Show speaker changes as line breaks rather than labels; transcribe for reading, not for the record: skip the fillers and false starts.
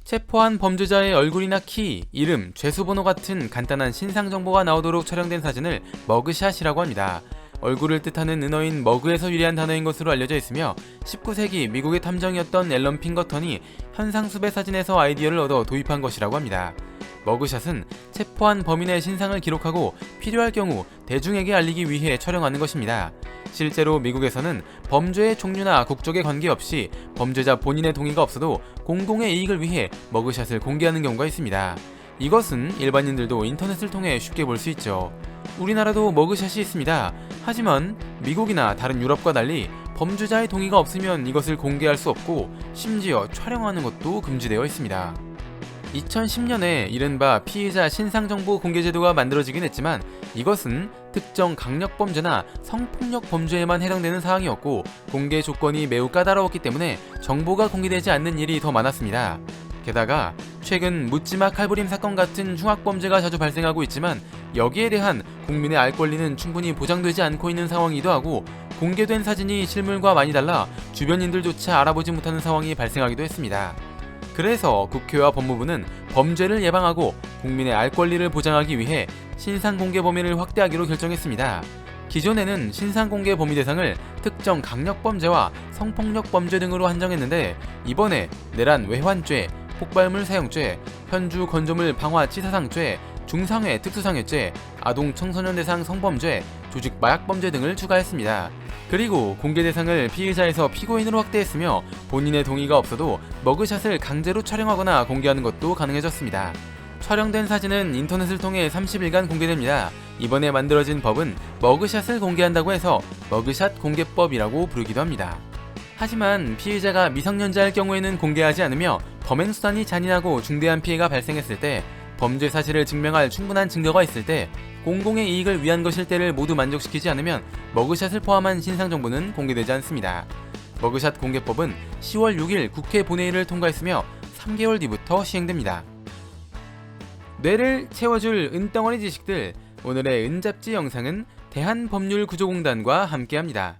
체포한 범죄자의 얼굴이나 키, 이름, 죄수번호 같은 간단한 신상 정보가 나오도록 촬영된 사진을 머그샷이라고 합니다. 얼굴을 뜻하는 은어인 머그에서 유래한 단어인 것으로 알려져 있으며 19세기 미국의 탐정이었던 앨런 핑거턴이 현상수배 사진에서 아이디어를 얻어 도입한 것이라고 합니다. 머그샷은 체포한 범인의 신상을 기록하고 필요할 경우 대중에게 알리기 위해 촬영하는 것입니다. 실제로 미국에서는 범죄의 종류나 국적에 관계없이 범죄자 본인의 동의가 없어도 공공의 이익을 위해 머그샷을 공개하는 경우가 있습니다. 이것은 일반인들도 인터넷을 통해 쉽게 볼 수 있죠. 우리나라도 머그샷이 있습니다. 하지만 미국이나 다른 유럽과 달리 범죄자의 동의가 없으면 이것을 공개할 수 없고 심지어 촬영하는 것도 금지되어 있습니다. 2010년에 이른바 피의자 신상정보 공개 제도가 만들어지긴 했지만 이것은 특정 강력범죄나 성폭력 범죄에만 해당되는 사항이었고 공개 조건이 매우 까다로웠기 때문에 정보가 공개되지 않는 일이 더 많았습니다. 게다가 최근 묻지마 칼부림 사건 같은 흉악범죄가 자주 발생하고 있지만 여기에 대한 국민의 알 권리는 충분히 보장되지 않고 있는 상황이기도 하고 공개된 사진이 실물과 많이 달라 주변인들조차 알아보지 못하는 상황이 발생하기도 했습니다. 그래서 국회와 법무부는 범죄를 예방하고 국민의 알 권리를 보장하기 위해 신상 공개 범위를 확대하기로 결정했습니다. 기존에는 신상 공개 범위 대상을 특정 강력범죄와 성폭력 범죄 등으로 한정했는데 이번에 내란 외환죄, 폭발물 사용죄, 현주 건조물 방화 치사상죄, 중상해 특수상해죄, 아동 청소년 대상 성범죄, 조직 마약범죄 등을 추가했습니다. 그리고 공개 대상을 피의자에서 피고인으로 확대했으며 본인의 동의가 없어도 머그샷을 강제로 촬영하거나 공개하는 것도 가능해졌습니다. 촬영된 사진은 인터넷을 통해 30일간 공개됩니다. 이번에 만들어진 법은 머그샷을 공개한다고 해서 머그샷 공개법이라고 부르기도 합니다. 하지만 피의자가 미성년자일 경우에는 공개하지 않으며 범행 수단이 잔인하고 중대한 피해가 발생했을 때, 범죄 사실을 증명할 충분한 증거가 있을 때, 공공의 이익을 위한 것일 때를 모두 만족시키지 않으면 머그샷을 포함한 신상 정보는 공개되지 않습니다. 머그샷 공개법은 10월 6일 국회 본회의를 통과했으며 3개월 뒤부터 시행됩니다. 뇌를 채워줄 은덩어리 지식들, 오늘의 은잡지 영상은 대한법률구조공단과 함께합니다.